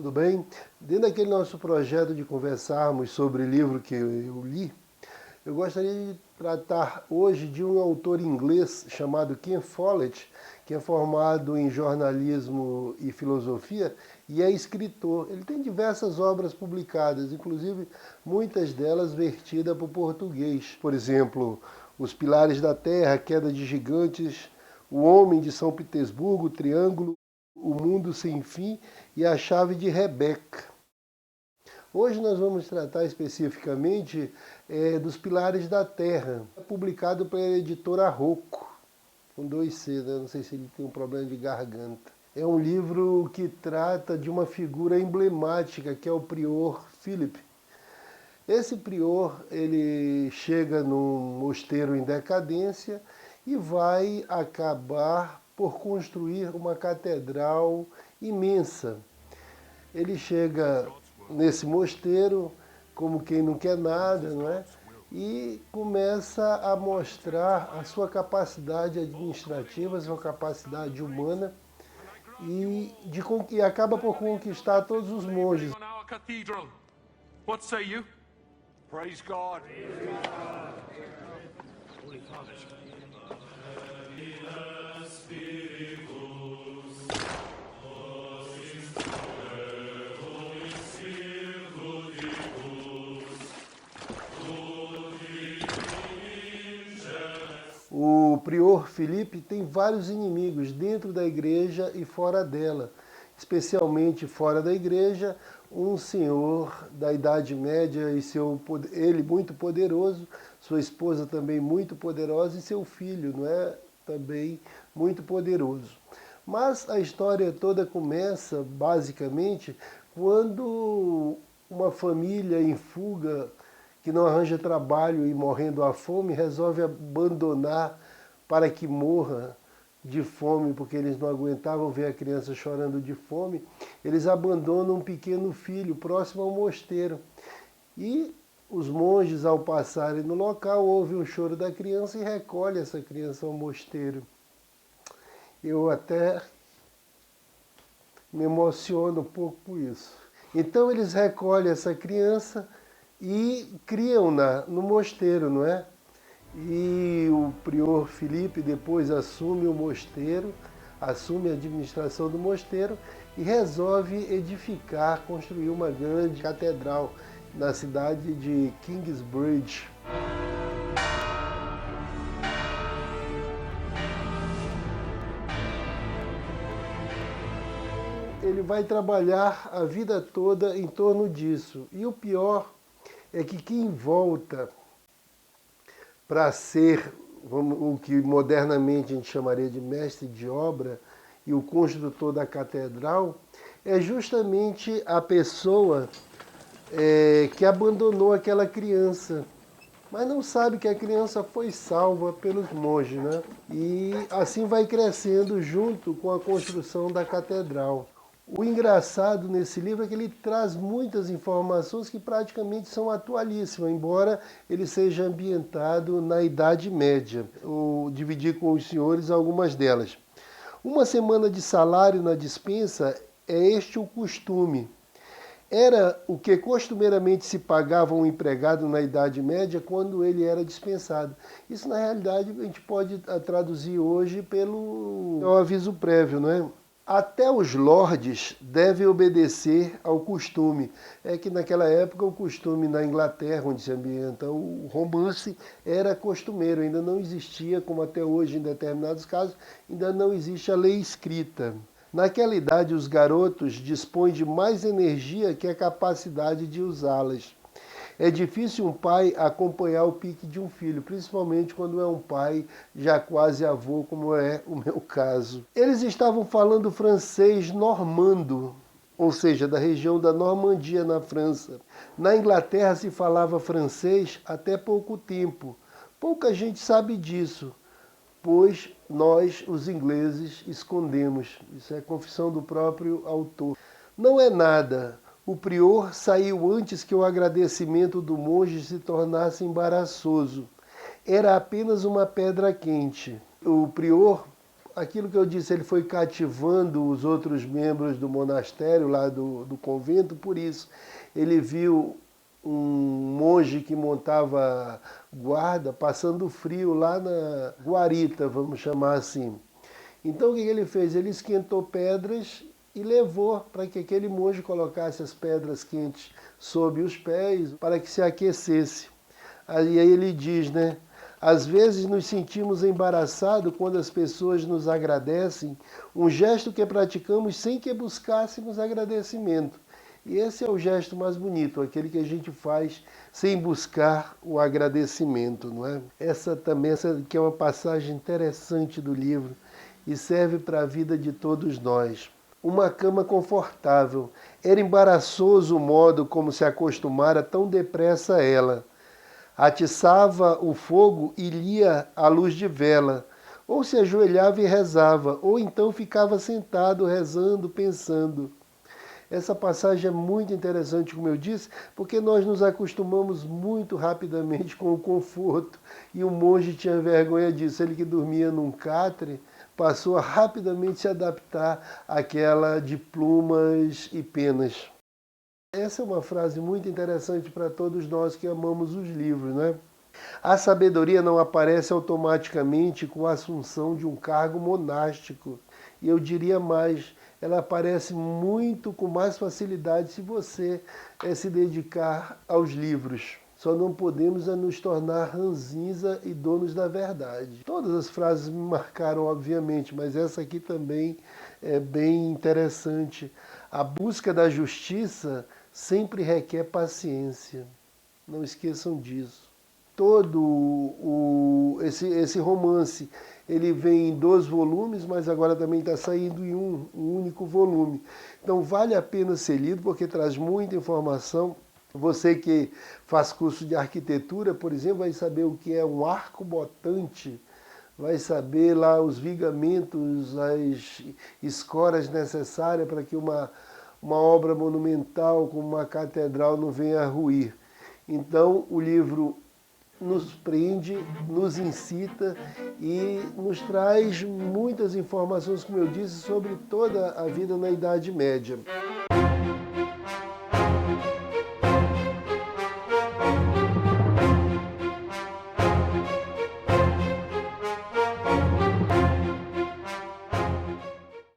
tudo bem? Dentro daquele nosso projeto de conversarmos sobre livro que eu li, eu gostaria de tratar hoje de um autor inglês chamado Ken Follett, que é formado em jornalismo e filosofia e é escritor. Ele tem diversas obras publicadas, inclusive muitas delas vertidas para o português. Por exemplo, Os Pilares da Terra, Queda de Gigantes, O Homem de São Petersburgo, O Triângulo, O Mundo Sem Fim e A Chave de Rebeca. Hoje nós vamos tratar especificamente dos Pilares da Terra, publicado pela editora Rocco, com 2 C, né? Não sei se ele tem um problema de garganta. É um livro que trata de uma figura emblemática, que é o prior Philip. Esse prior, ele chega num mosteiro em decadência e vai acabar por construir uma catedral imensa. Ele chega nesse mosteiro como quem não quer nada, não é? E começa a mostrar a sua capacidade administrativa, a sua capacidade humana e acaba por conquistar todos os monges. What say you? Praise God. O prior Filipe tem vários inimigos dentro da igreja e fora dela, especialmente fora da igreja, um senhor da Idade Média e ele muito poderoso, sua esposa também muito poderosa e seu filho, não é, também muito poderoso. Mas a história toda começa basicamente quando uma família em fuga que não arranja trabalho e morrendo à fome, resolve abandonar para que morra de fome, porque eles não aguentavam ver a criança chorando de fome, eles abandonam um pequeno filho próximo ao mosteiro. E os monges, ao passarem no local, ouvem o choro da criança e recolhem essa criança ao mosteiro. Eu até me emociono um pouco com isso. Então eles recolhem essa criança e criam-na no mosteiro, não é? E o prior Filipe depois assume o mosteiro, assume a administração do mosteiro e resolve edificar, construir uma grande catedral na cidade de Kingsbridge. Ele vai trabalhar a vida toda em torno disso. E o pior é que quem volta para ser o que modernamente a gente chamaria de mestre de obra e o construtor da catedral é justamente a pessoa que abandonou aquela criança, mas não sabe que a criança foi salva pelos monges, né? E assim vai crescendo junto com a construção da catedral. O engraçado nesse livro é que ele traz muitas informações que praticamente são atualíssimas, embora ele seja ambientado na Idade Média. Eu dividi com os senhores algumas delas. 1 semana de salário na dispensa é este o costume. Era o que costumeiramente se pagava a um empregado na Idade Média quando ele era dispensado. Isso, na realidade, a gente pode traduzir hoje pelo aviso prévio, não é? Até os lordes devem obedecer ao costume. É que naquela época o costume na Inglaterra, onde se ambienta o romance, era costumeiro, ainda não existia, como até hoje em determinados casos, ainda não existe a lei escrita. Naquela idade os garotos dispõem de mais energia que a capacidade de usá-las. É difícil um pai acompanhar o pique de um filho, principalmente quando é um pai já quase avô, como é o meu caso. Eles estavam falando francês normando, ou seja, da região da Normandia, na França. Na Inglaterra se falava francês até pouco tempo. Pouca gente sabe disso, pois nós, os ingleses, escondemos. Isso é confissão do próprio autor. Não é nada. O prior saiu antes que o agradecimento do monge se tornasse embaraçoso. Era apenas uma pedra quente. O prior aquilo que eu disse, ele foi cativando os outros membros do monastério, lá do convento, por isso. Ele viu um monge que montava guarda passando frio lá na guarita, vamos chamar assim. Então o que ele fez? Ele esquentou pedras e levou para que aquele monge colocasse as pedras quentes sob os pés para que se aquecesse. Aí ele diz, né? Às vezes nos sentimos embaraçados quando as pessoas nos agradecem, um gesto que praticamos sem que buscássemos agradecimento. E esse é o gesto mais bonito, aquele que a gente faz sem buscar o agradecimento, não é? Essa que é uma passagem interessante do livro e serve para a vida de todos nós. Uma cama confortável. Era embaraçoso o modo como se acostumara tão depressa a ela. Atiçava o fogo e lia à luz de vela, ou se ajoelhava e rezava, ou então ficava sentado rezando, pensando. Essa passagem é muito interessante, como eu disse, porque nós nos acostumamos muito rapidamente com o conforto. E o monge tinha vergonha disso. Ele que dormia num catre, passou a rapidamente se adaptar àquela de plumas e penas. Essa é uma frase muito interessante para todos nós que amamos os livros, né? A sabedoria não aparece automaticamente com a assunção de um cargo monástico. E eu diria mais, ela aparece muito com mais facilidade se você se dedicar aos livros. Só não podemos nos tornar ranzinza e donos da verdade. Todas as frases me marcaram, obviamente, mas essa aqui também é bem interessante. A busca da justiça sempre requer paciência. Não esqueçam disso. Todo esse romance, ele vem em 2 volumes, mas agora também está saindo em um único volume. Então vale a pena ser lido, porque traz muita informação. Você que faz curso de arquitetura, por exemplo, vai saber o que é um arco botante, vai saber lá os vigamentos, as escoras necessárias para que uma obra monumental como uma catedral não venha a ruir. Então o livro nos prende, nos incita e nos traz muitas informações, como eu disse, sobre toda a vida na Idade Média.